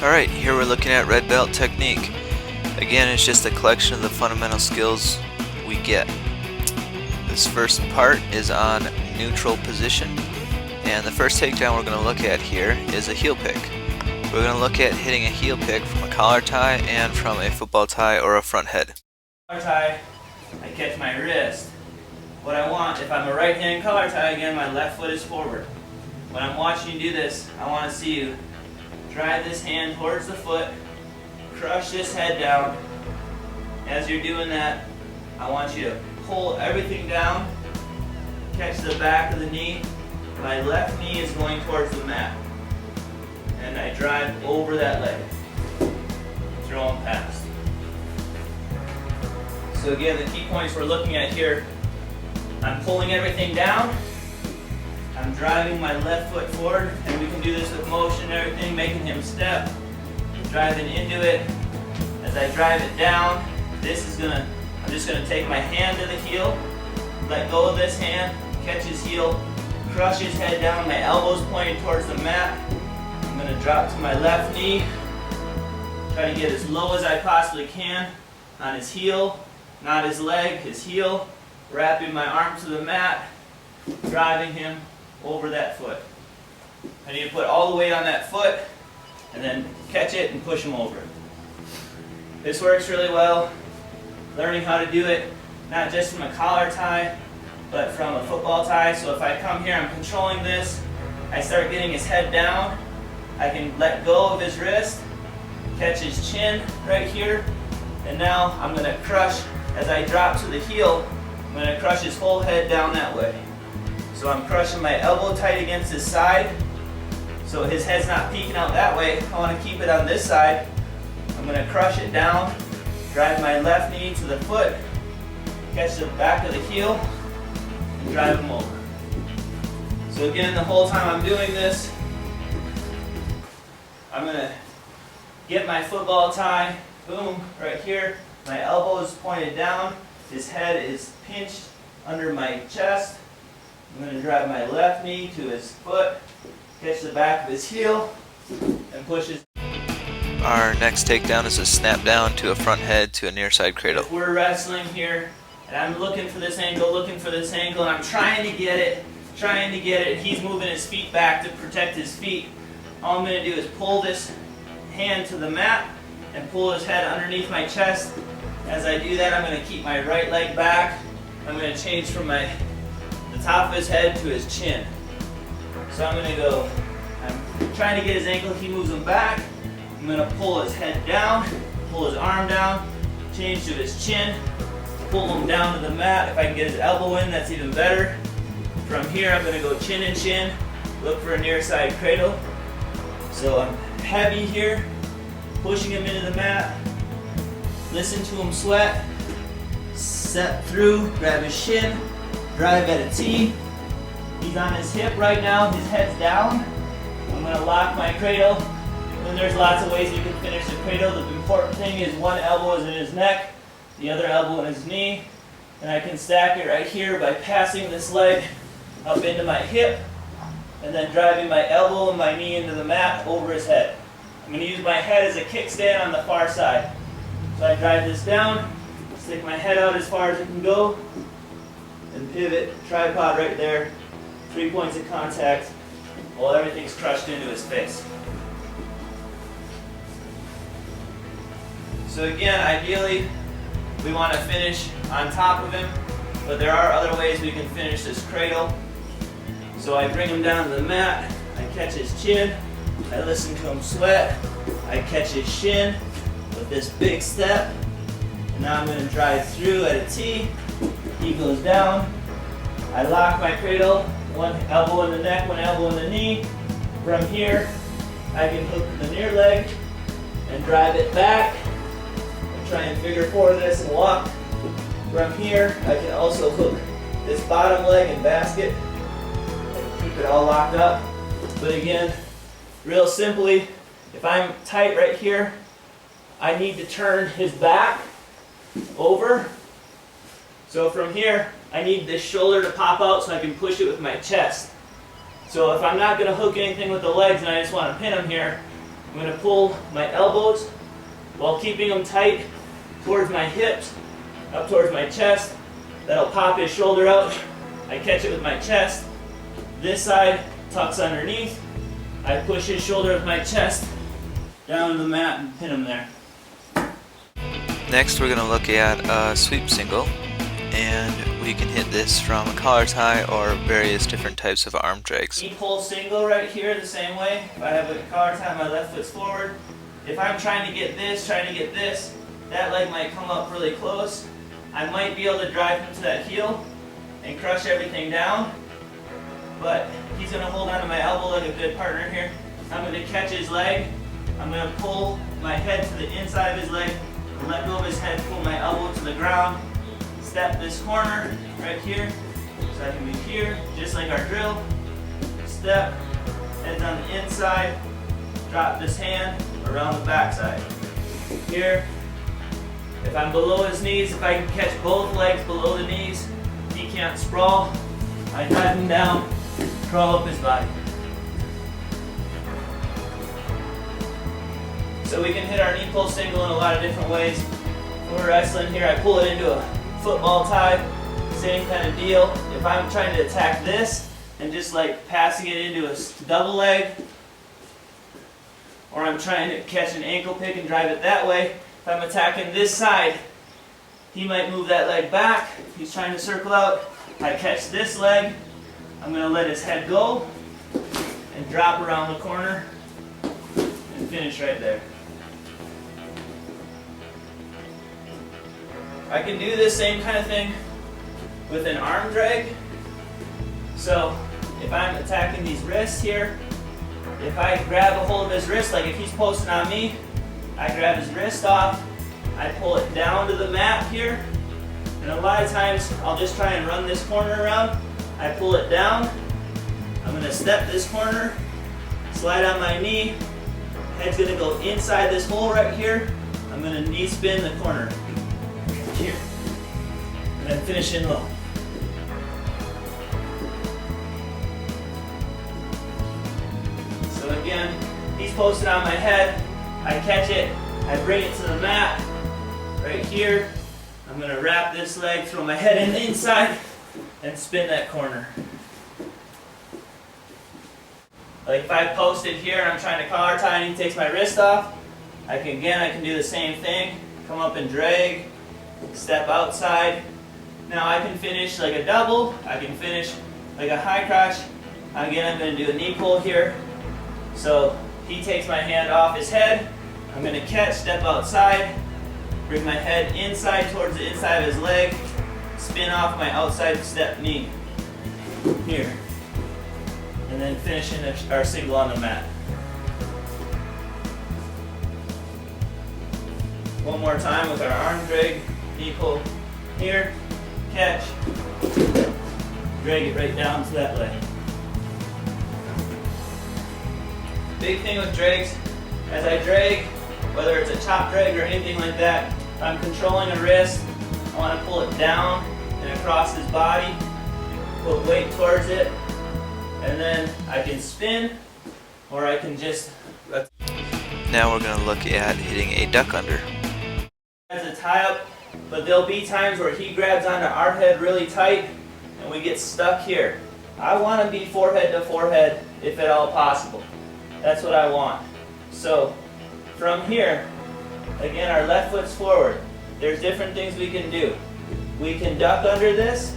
Alright, here we're looking at red belt technique. Again, it's just a collection of the fundamental skills we get. This first part is on neutral position, and the first takedown we're going to look at here is a heel pick. We're going to look at hitting a heel pick from a collar tie and from a football tie or a front head. Collar tie, I catch my wrist. What I want, if I'm a right hand collar tie, again my left foot is forward. When I'm watching you do this, I want to see you drive this hand towards the foot, crush this head down. As you're doing that, I want you to pull everything down, catch the back of the knee. My left knee is going towards the mat. And I drive over that leg. Throw them past. So again, the key points we're looking at here, I'm pulling everything down. I'm driving my left foot forward, and we can do this with motion and everything, making him step, driving into it. As I drive it down, I'm just gonna take my hand to the heel, let go of this hand, catch his heel, crush his head down, my elbows pointing towards the mat. I'm gonna drop to my left knee, try to get as low as I possibly can on his heel, not his leg, his heel, wrapping my arm to the mat, driving him over that foot. I need to put all the weight on that foot and then catch it and push him over. This works really well. Learning how to do it, not just from a collar tie, but from a football tie. So if I come here, I'm controlling this, I start getting his head down, I can let go of his wrist, catch his chin right here, and now I'm going to crush, as I drop to the heel, I'm going to crush his whole head down that way. So I'm crushing my elbow tight against his side, so his head's not peeking out that way. I want to keep it on this side. I'm going to crush it down, drive my left knee to the foot, catch the back of the heel, and drive him over. So again, the whole time I'm doing this, I'm going to get my football tie, boom, right here. My elbow is pointed down, his head is pinched under my chest. I'm going to drive my left knee to his foot, catch the back of his heel, and push his. Our next takedown is a snap down to a front head to a nearside cradle. If we're wrestling here, and I'm looking for this angle, and I'm trying to get it, he's moving his feet back to protect his feet. All I'm going to do is pull this hand to the mat and pull his head underneath my chest. As I do that, I'm going to keep my right leg back. I'm going to change from the top of his head to his chin. So I'm going to go, I'm trying to get his ankle, he moves him back. I'm going to pull his head down, pull his arm down, change to his chin, pull him down to the mat. If I can get his elbow in, that's even better. From here, I'm going to go chin and chin, look for a nearside cradle. So I'm heavy here, pushing him into the mat, listen to him sweat, step through, grab his shin, drive at a T. He's on his hip right now, his head's down. I'm going to lock my cradle. And there's lots of ways you can finish the cradle. The important thing is one elbow is in his neck, the other elbow in his knee. And I can stack it right here by passing this leg up into my hip and then driving my elbow and my knee into the mat over his head. I'm going to use my head as a kickstand on the far side. So I drive this down, stick my head out as far as it can go, and pivot, tripod right there, 3 points of contact, while everything's crushed into his face. So again, ideally, we want to finish on top of him, but there are other ways we can finish this cradle. So I bring him down to the mat, I catch his chin, I listen to him sweat, I catch his shin with this big step, and now I'm going to drive through at a T. He goes down, I lock my cradle, one elbow in the neck, one elbow in the knee. From here, I can hook the near leg and drive it back. Try and figure four this and walk. From here, I can also hook this bottom leg and basket and keep it all locked up. But again, real simply, if I'm tight right here, I need to turn his back over. So from here, I need this shoulder to pop out so I can push it with my chest. So if I'm not going to hook anything with the legs and I just want to pin him here, I'm going to pull my elbows while keeping them tight towards my hips, up towards my chest. That'll pop his shoulder out. I catch it with my chest. This side tucks underneath. I push his shoulder with my chest down to the mat and pin him there. Next we're going to look at a sweep single, and we can hit this from a collar tie or various different types of arm drags. Knee pull single right here the same way. If I have a collar tie, my left foot's forward. If I'm trying to get this, that leg might come up really close. I might be able to drive him to that heel and crush everything down, but he's going to hold onto my elbow like a good partner here. I'm going to catch his leg. I'm going to pull my head to the inside of his leg, let go of his head, pull my elbow to the ground, step this corner right here, so I can be here, just like our drill. Step, head's on the inside, drop this hand around the backside. Here, if I'm below his knees, if I can catch both legs below the knees, he can't sprawl, I drive him down, crawl up his body. So we can hit our knee pull single in a lot of different ways. When we're wrestling here, I pull it into a football tie, same kind of deal. If I'm trying to attack this and just like passing it into a double leg, or I'm trying to catch an ankle pick and drive it that way, if I'm attacking this side, he might move that leg back. He's trying to circle out. I catch this leg. I'm going to let his head go and drop around the corner and finish right there. I can do this same kind of thing with an arm drag. So if I'm attacking these wrists here, if I grab a hold of his wrist, like if he's posting on me, I grab his wrist off, I pull it down to the mat here, and a lot of times I'll just try and run this corner around. I pull it down, I'm going to step this corner, slide on my knee, head's going to go inside this hole right here, I'm going to knee spin the corner. Here, and then finish in low. So again, he's posted on my head, I catch it, I bring it to the mat, right here, I'm going to wrap this leg, throw my head in the inside, and spin that corner. Like if I posted here and I'm trying to collar tie and he takes my wrist off, I can do the same thing, come up and drag, step outside. Now I can finish like a double, I can finish like a high crotch. Again, I'm going to do a knee pull here. So he takes my hand off his head, I'm going to catch, step outside, bring my head inside towards the inside of his leg, spin off my outside step knee. Here. And then finishing our single on the mat. One more time with our arm drag. Knee pull here, catch, drag it right down to that leg. Big thing with drags, as I drag, whether it's a chop drag or anything like that, if I'm controlling a wrist, I want to pull it down and across his body, put weight towards it, and then I can spin, or I can just... Now we're going to look at hitting a duck under. As a tie up, but there'll be times where he grabs onto our head really tight and we get stuck here. I want to be forehead to forehead if at all possible. That's what I want. So from here, again, our left foot's forward. There's different things we can do. We can duck under this,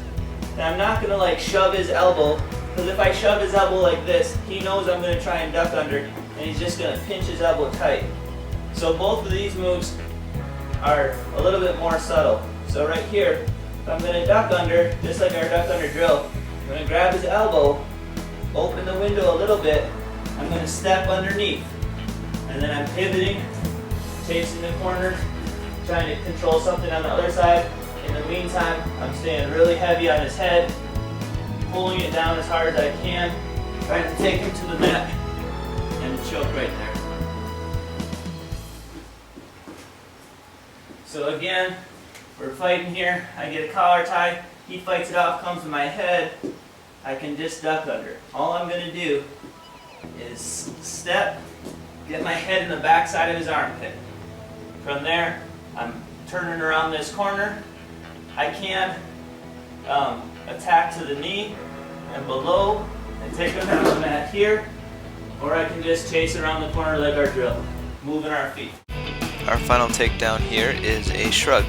and I'm not going to like shove his elbow, because if I shove his elbow like this, he knows I'm going to try and duck under, and he's just going to pinch his elbow tight. So both of these moves are a little bit more subtle. So right here, if I'm going to duck under, just like our duck under drill, I'm going to grab his elbow, open the window a little bit, I'm going to step underneath, and then I'm pivoting, chasing the corner, trying to control something on the other side. In the meantime, I'm staying really heavy on his head, pulling it down as hard as I can, trying to take him to the mat, and choke right there. So again, we're fighting here. I get a collar tie, he fights it off, comes to my head, I can just duck under. All I'm going to do is step, get my head in the back side of his armpit. From there, I'm turning around this corner. I can attack to the knee and below and take him down the mat here, or I can just chase around the corner like our drill, moving our feet. Our final takedown here is a shrug.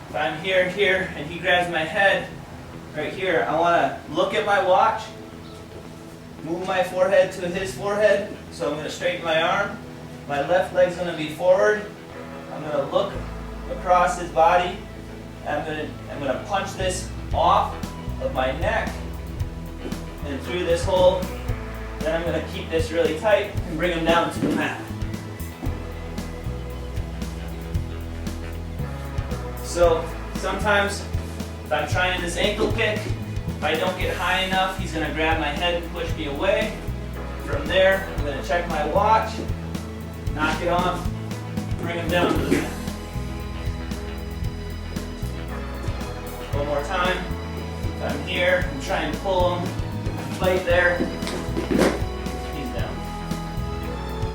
If I'm here, and he grabs my head right here, I want to look at my watch, move my forehead to his forehead, so I'm going to straighten my arm. My left leg's going to be forward. I'm going to look across his body. I'm going to punch this off of my neck and through this hole. Then I'm going to keep this really tight and bring him down to the mat. So sometimes if I'm trying this ankle kick, if I don't get high enough, he's going to grab my head and push me away. From there, I'm going to check my watch, knock it off, bring him down to the mat. One more time. If I'm here, I'm trying to pull him, fight there.